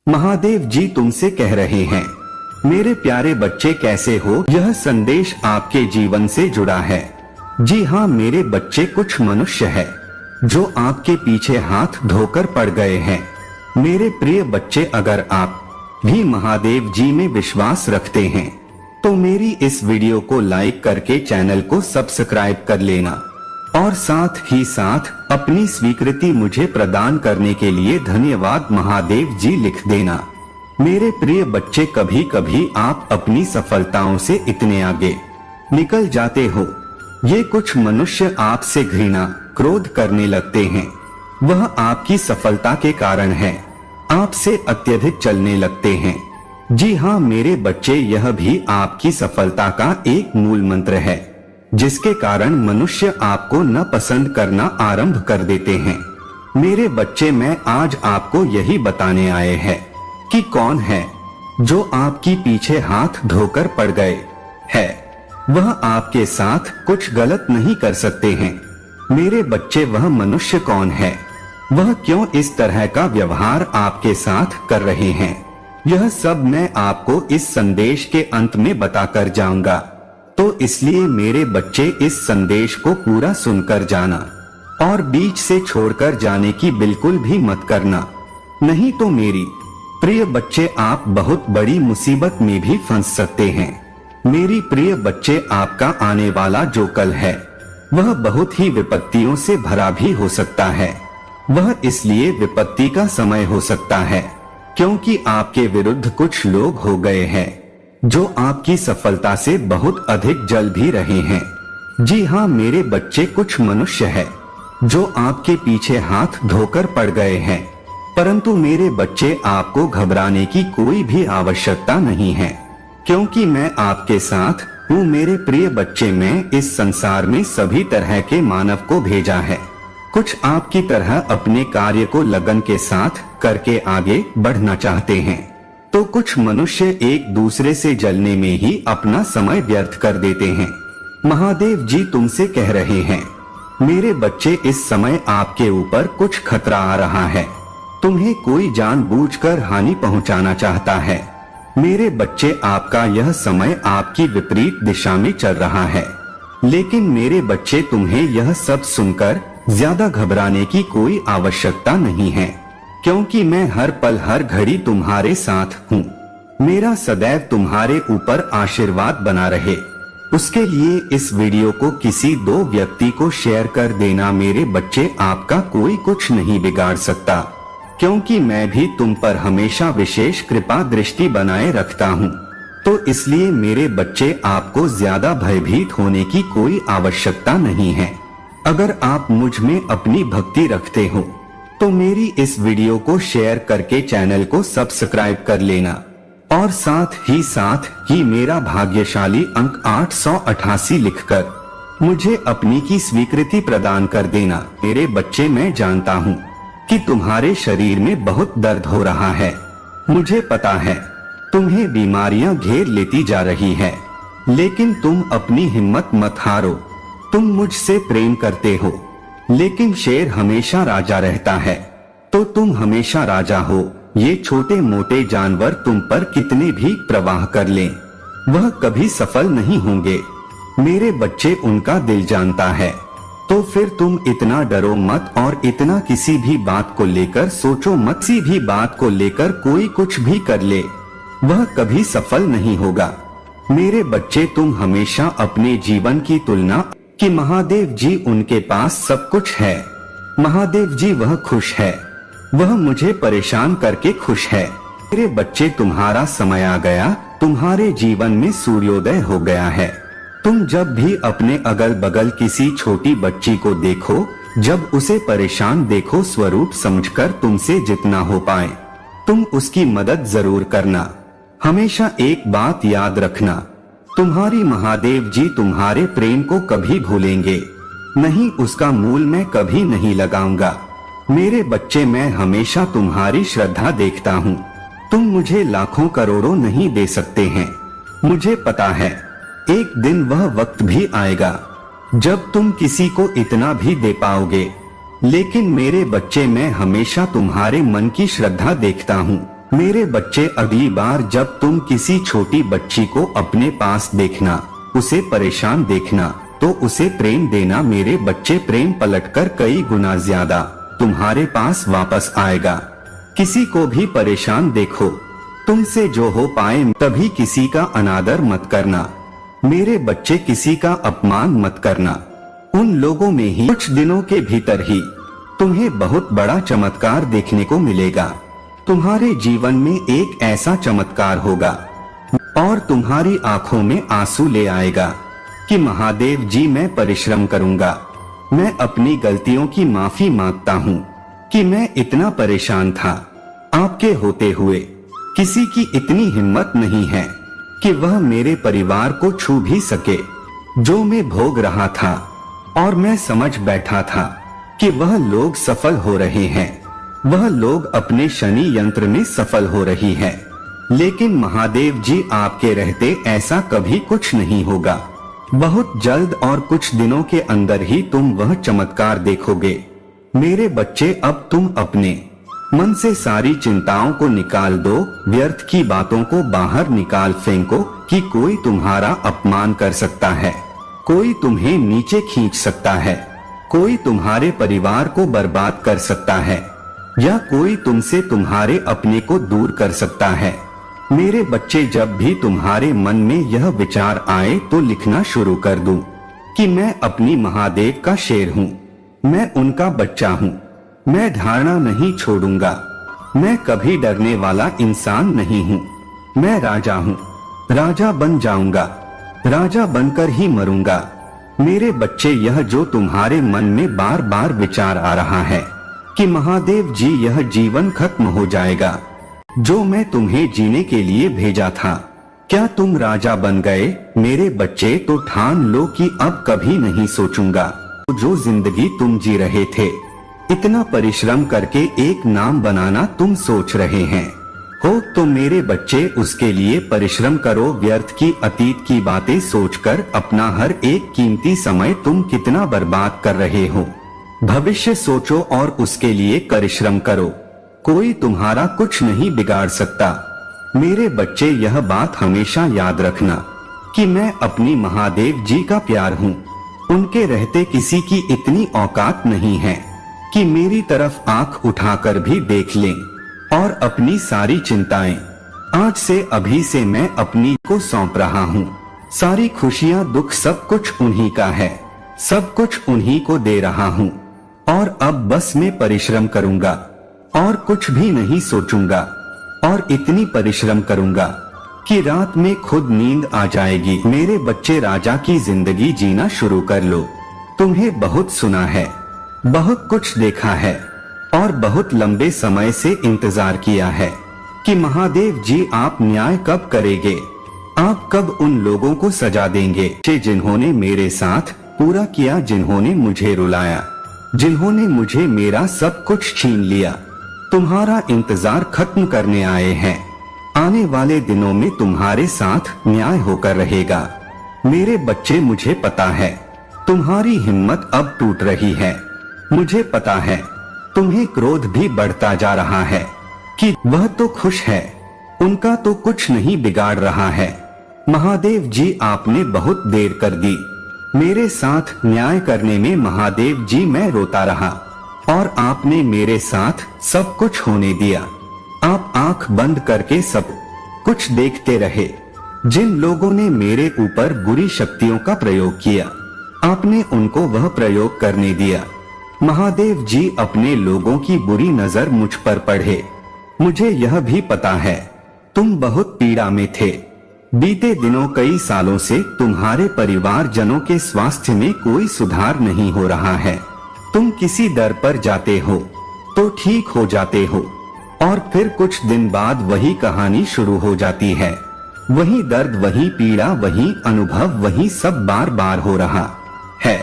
महादेव जी तुमसे कह रहे हैं, मेरे प्यारे बच्चे कैसे हो। यह संदेश आपके जीवन से जुड़ा है। जी हाँ मेरे बच्चे, कुछ मनुष्य है जो आपके पीछे हाथ धोकर पड़ गए हैं। मेरे प्रिय बच्चे, अगर आप भी महादेव जी में विश्वास रखते हैं तो मेरी इस वीडियो को लाइक करके चैनल को सब्सक्राइब कर लेना और साथ ही साथ अपनी स्वीकृति मुझे प्रदान करने के लिए धन्यवाद महादेव जी लिख देना। मेरे प्रिय बच्चे, कभी कभी आप अपनी सफलताओं से इतने आगे निकल जाते हो, ये कुछ मनुष्य आपसे घृणा क्रोध करने लगते हैं। वह आपकी सफलता के कारण है, आपसे अत्यधिक चलने लगते हैं। जी हाँ मेरे बच्चे, यह भी आपकी सफलता का एक मूल मंत्र है जिसके कारण मनुष्य आपको न पसंद करना आरंभ कर देते हैं। मेरे बच्चे, मैं आज आपको यही बताने आए हैं कि कौन है जो आपकी पीछे हाथ धोकर पड़ गए है। वह आपके साथ कुछ गलत नहीं कर सकते हैं। मेरे बच्चे, वह मनुष्य कौन है, वह क्यों इस तरह का व्यवहार आपके साथ कर रहे हैं, यह सब मैं आपको इस संदेश के अंत में बताकर जाऊंगा। तो इसलिए मेरे बच्चे, इस संदेश को पूरा सुनकर जाना और बीच से छोड़कर जाने की बिल्कुल भी मत करना, नहीं तो मेरी प्रिय बच्चे आप बहुत बड़ी मुसीबत में भी फंस सकते हैं। मेरी प्रिय बच्चे, आपका आने वाला जो कल है वह बहुत ही विपत्तियों से भरा भी हो सकता है। वह इसलिए विपत्ति का समय हो सकता है क्योंकि आपके विरुद्ध कुछ लोग हो गए हैं जो आपकी सफलता से बहुत अधिक जल भी रहे हैं। जी हाँ मेरे बच्चे, कुछ मनुष्य है जो आपके पीछे हाथ धोकर पड़ गए हैं, परंतु मेरे बच्चे आपको घबराने की कोई भी आवश्यकता नहीं है क्योंकि मैं आपके साथ हूँ। मेरे प्रिय बच्चे, मैं इस संसार में सभी तरह के मानव को भेजा है। कुछ आपकी तरह अपने कार्य को लगन के साथ करके आगे बढ़ना चाहते हैं, तो कुछ मनुष्य एक दूसरे से जलने में ही अपना समय व्यर्थ कर देते हैं। महादेव जी तुमसे कह रहे हैं, मेरे बच्चे, इस समय आपके ऊपर कुछ खतरा आ रहा है। तुम्हें कोई जानबूझकर हानि पहुंचाना चाहता है। मेरे बच्चे, आपका यह समय आपकी विपरीत दिशा में चल रहा है, लेकिन मेरे बच्चे, तुम्हें यह सब सुनकर ज्यादा घबराने की कोई आवश्यकता नहीं है क्योंकि मैं हर पल हर घड़ी तुम्हारे साथ हूँ। मेरा सदैव तुम्हारे ऊपर आशीर्वाद बना रहे, उसके लिए इस वीडियो को किसी दो व्यक्ति को शेयर कर देना। मेरे बच्चे, आपका कोई कुछ नहीं बिगाड़ सकता क्योंकि मैं भी तुम पर हमेशा विशेष कृपा दृष्टि बनाए रखता हूँ। तो इसलिए मेरे बच्चे, आपको ज्यादा भयभीत होने की कोई आवश्यकता नहीं है। अगर आप मुझ में अपनी भक्ति रखते हो तो मेरी इस वीडियो को शेयर करके चैनल को सब्सक्राइब कर लेना और साथ ही मेरा भाग्यशाली अंक 888 लिखकर मुझे अपनी की स्वीकृति प्रदान कर देना। मेरे बच्चे, मैं जानता हूँ कि तुम्हारे शरीर में बहुत दर्द हो रहा है। मुझे पता है तुम्हें बीमारियां घेर लेती जा रही है, लेकिन तुम अपनी हिम्मत मत हारो। तुम मुझसे प्रेम करते हो, लेकिन शेर हमेशा राजा रहता है, तो तुम हमेशा राजा हो। ये छोटे मोटे जानवर तुम पर कितने भी प्रवाह कर लें, वह कभी सफल नहीं होंगे। मेरे बच्चे, उनका दिल जानता है, तो फिर तुम इतना डरो मत और इतना किसी भी बात को लेकर सोचो मत। किसी भी बात को लेकर कोई कुछ भी कर ले, वह कभी सफल नहीं होगा। मेरे बच्चे, तुम हमेशा अपने जीवन की तुलना कि महादेव जी उनके पास सब कुछ है। महादेव जी वह खुश है, वह मुझे परेशान करके खुश है। मेरे बच्चे, तुम्हारा समय आ गया, तुम्हारे जीवन में सूर्योदय हो गया है। तुम जब भी अपने अगल बगल किसी छोटी बच्ची को देखो, जब उसे परेशान देखो, स्वरूप समझकर तुमसे जितना हो पाए तुम उसकी मदद जरूर करना। हमेशा एक बात याद रखना, तुम्हारी महादेव जी तुम्हारे प्रेम को कभी भूलेंगे नहीं, उसका मूल मैं कभी नहीं लगाऊंगा। मेरे बच्चे, मैं हमेशा तुम्हारी श्रद्धा देखता हूँ। तुम मुझे लाखों करोड़ों नहीं दे सकते हैं, मुझे पता है एक दिन वह वक्त भी आएगा जब तुम किसी को इतना भी दे पाओगे, लेकिन मेरे बच्चे, मैं हमेशा तुम्हारे मन की श्रद्धा देखता हूँ। मेरे बच्चे, अगली बार जब तुम किसी छोटी बच्ची को अपने पास देखना, उसे परेशान देखना, तो उसे प्रेम देना। मेरे बच्चे, प्रेम पलटकर कई गुना ज्यादा तुम्हारे पास वापस आएगा। किसी को भी परेशान देखो, तुमसे जो हो पाए, तभी किसी का अनादर मत करना। मेरे बच्चे, किसी का अपमान मत करना। उन लोगों में ही कुछ दिनों के भीतर ही तुम्हें बहुत बड़ा चमत्कार देखने को मिलेगा। तुम्हारे जीवन में एक ऐसा चमत्कार होगा और तुम्हारी आंखों में आंसू ले आएगा कि महादेव जी, मैं परिश्रम करूंगा। मैं अपनी गलतियों की माफी मांगता हूँ कि मैं इतना परेशान था। आपके होते हुए किसी की इतनी हिम्मत नहीं है कि वह मेरे परिवार को छू भी सके। जो मैं भोग रहा था और मैं समझ बैठा था कि वह लोग सफल हो रहे हैं, वह लोग अपने शनि यंत्र में सफल हो रही है, लेकिन महादेव जी आपके रहते ऐसा कभी कुछ नहीं होगा। बहुत जल्द और कुछ दिनों के अंदर ही तुम वह चमत्कार देखोगे। मेरे बच्चे, अब तुम अपने मन से सारी चिंताओं को निकाल दो, व्यर्थ की बातों को बाहर निकाल फेंको कि कोई तुम्हारा अपमान कर सकता है, कोई तुम्हें नीचे खींच सकता है, कोई तुम्हारे परिवार को बर्बाद कर सकता है, या कोई तुमसे तुम्हारे अपने को दूर कर सकता है। मेरे बच्चे, जब भी तुम्हारे मन में यह विचार आए तो लिखना शुरू कर दूं कि मैं अपनी महादेव का शेर हूँ, मैं उनका बच्चा हूँ, मैं धारणा नहीं छोड़ूंगा, मैं कभी डरने वाला इंसान नहीं हूँ, मैं राजा हूँ, राजा बन जाऊंगा, राजा बनकर ही मरूंगा। मेरे बच्चे, यह जो तुम्हारे मन में बार बार विचार आ रहा है कि महादेव जी, यह जीवन खत्म हो जाएगा जो मैं तुम्हें जीने के लिए भेजा था, क्या तुम राजा बन गए? मेरे बच्चे, तो ठान लो कि अब कभी नहीं सोचूंगा। जो जिंदगी तुम जी रहे थे, इतना परिश्रम करके एक नाम बनाना तुम सोच रहे हैं हो, तो मेरे बच्चे, उसके लिए परिश्रम करो। व्यर्थ की अतीत की बातें सोचकर अपना हर एक कीमती समय तुम कितना बर्बाद कर रहे हो। भविष्य सोचो और उसके लिए परिश्रम करो। कोई तुम्हारा कुछ नहीं बिगाड़ सकता। मेरे बच्चे, यह बात हमेशा याद रखना कि मैं अपनी महादेव जी का प्यार हूँ। उनके रहते किसी की इतनी औकात नहीं है कि मेरी तरफ आंख उठाकर भी देख लें और अपनी सारी चिंताएं आज से, अभी से मैं अपनी को सौंप रहा हूँ। सारी खुशियाँ, दुख, सब कुछ उन्हीं का है, सब कुछ उन्हीं को दे रहा हूँ। और अब बस मैं परिश्रम करूंगा और कुछ भी नहीं सोचूंगा, और इतनी परिश्रम करूंगा कि रात में खुद नींद आ जाएगी। मेरे बच्चे, राजा की जिंदगी जीना शुरू कर लो। तुम्हें बहुत सुना है, बहुत कुछ देखा है और बहुत लंबे समय से इंतजार किया है कि महादेव जी आप न्याय कब करेंगे, आप कब उन लोगों को सजा देंगे जिन्होंने मेरे साथ पूरा किया, जिन्होंने मुझे रुलाया, जिन्होंने मुझे मेरा सब कुछ छीन लिया। तुम्हारा इंतजार खत्म करने आए हैं। आने वाले दिनों में तुम्हारे साथ न्याय होकर रहेगा। मेरे बच्चे, मुझे पता है तुम्हारी हिम्मत अब टूट रही है। मुझे पता है तुम्हें क्रोध भी बढ़ता जा रहा है कि वह तो खुश है, उनका तो कुछ नहीं बिगाड़ रहा है। महादेव जी, आपने बहुत देर कर दी मेरे साथ न्याय करने में। महादेव जी, मैं रोता रहा और आपने मेरे साथ सब कुछ होने दिया। आप आंख बंद करके सब कुछ देखते रहे। जिन लोगों ने मेरे ऊपर बुरी शक्तियों का प्रयोग किया, आपने उनको वह प्रयोग करने दिया। महादेव जी, अपने लोगों की बुरी नजर मुझ पर पड़े। मुझे यह भी पता है तुम बहुत पीड़ा में थे। बीते दिनों, कई सालों से तुम्हारे परिवारजनों के स्वास्थ्य में कोई सुधार नहीं हो रहा है। तुम किसी दर पर जाते हो तो ठीक हो जाते हो और फिर कुछ दिन बाद वही कहानी शुरू हो जाती है। वही दर्द, वही पीड़ा, वही अनुभव, वही सब बार बार हो रहा है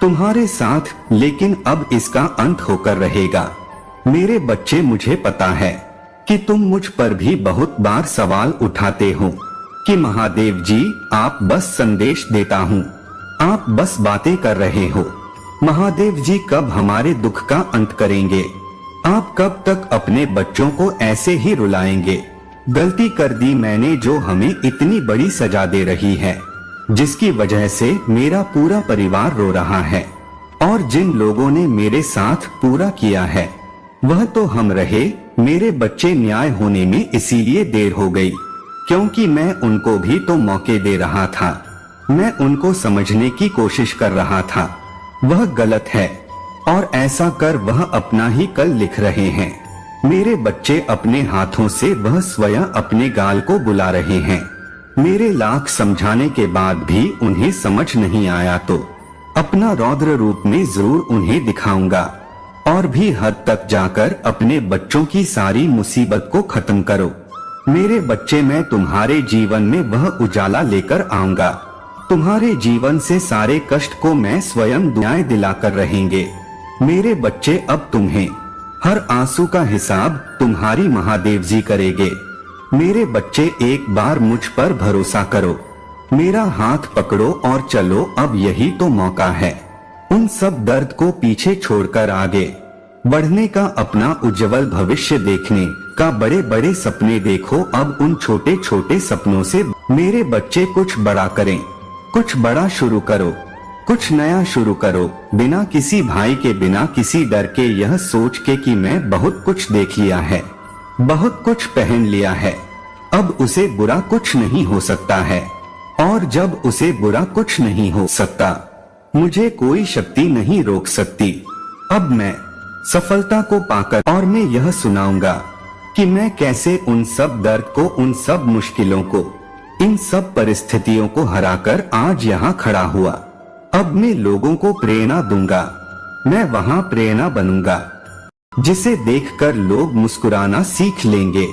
तुम्हारे साथ, लेकिन अब इसका अंत होकर रहेगा। मेरे बच्चे, मुझे पता है कि तुम मुझ पर भी बहुत बार सवाल उठाते हो कि महादेव जी, आप बस संदेश देता हूँ, आप बस बातें कर रहे हो। महादेव जी, कब हमारे दुख का अंत करेंगे? आप कब तक अपने बच्चों को ऐसे ही रुलाएंगे? गलती कर दी मैंने जो हमें इतनी बड़ी सजा दे रही है, जिसकी वजह से मेरा पूरा परिवार रो रहा है। और जिन लोगों ने मेरे साथ पूरा किया है वह तो हम रहे। मेरे बच्चे न्याय होने में इसीलिए देर हो गई क्योंकि मैं उनको भी तो मौके दे रहा था। मैं उनको समझने की कोशिश कर रहा था। वह गलत है और ऐसा कर वह अपना ही कल लिख रहे हैं। मेरे बच्चे अपने हाथों से वह स्वयं अपने गाल को बुला रहे हैं। मेरे लाख समझाने के बाद भी उन्हें समझ नहीं आया तो अपना रौद्र रूप में जरूर उन्हें दिखाऊंगा और भी हद तक जाकर अपने बच्चों की सारी मुसीबत को खत्म करो। मेरे बच्चे, मैं तुम्हारे जीवन में वह उजाला लेकर आऊंगा। तुम्हारे जीवन से सारे कष्ट को मैं स्वयं न्याय दिलाकर रहेंगे। मेरे बच्चे, अब तुम्हें हर आंसू का हिसाब तुम्हारी महादेव जी करेंगे। मेरे बच्चे, एक बार मुझ पर भरोसा करो, मेरा हाथ पकड़ो और चलो। अब यही तो मौका है उन सब दर्द को पीछे छोड़कर आगे बढ़ने का, अपना उज्जवल भविष्य देखने का। बड़े बड़े सपने देखो, अब उन छोटे छोटे सपनों से मेरे बच्चे कुछ बड़ा करें। कुछ बड़ा शुरू करो, कुछ नया शुरू करो, बिना किसी भाई के, बिना किसी डर के, यह सोच के कि मैं बहुत कुछ देख लिया है, बहुत कुछ पहन लिया है, अब उसे बुरा कुछ नहीं हो सकता है। और जब उसे बुरा कुछ नहीं हो सकता, मुझे कोई शक्ति नहीं रोक सकती। अब मैं सफलता को पाकर और मैं यह सुनाऊंगा कि मैं कैसे उन सब दर्द को, उन सब मुश्किलों को, इन सब परिस्थितियों को हराकर आज यहाँ खड़ा हुआ। अब मैं लोगों को प्रेरणा दूंगा। मैं वहाँ प्रेरणा बनूंगा जिसे देखकर लोग मुस्कुराना सीख लेंगे,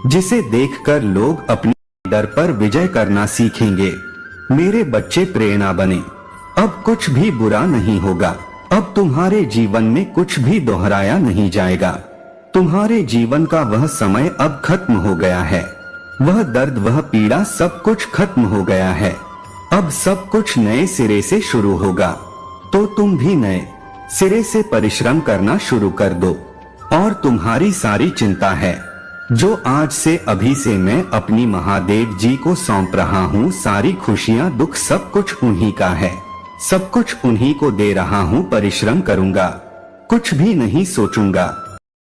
जिसे देखकर लोग अपने डर पर विजय करना सीखेंगे। मेरे बच्चे, प्रेरणा बने। अब कुछ भी बुरा नहीं होगा। अब तुम्हारे जीवन में कुछ भी दोहराया नहीं जाएगा। तुम्हारे जीवन का वह समय अब खत्म हो गया है। वह दर्द, वह पीड़ा, सब कुछ खत्म हो गया है। अब सब कुछ नए सिरे से शुरू होगा। तो तुम भी नए सिरे से परिश्रम करना शुरू कर दो। और तुम्हारी सारी चिंता है जो आज से, अभी से मैं अपनी महादेव जी को सौंप रहा हूँ। सारी खुशियाँ, दुख, सब कुछ उन्हीं का है। सब कुछ उन्हीं को दे रहा हूँ। परिश्रम करूँगा, कुछ भी नहीं सोचूंगा।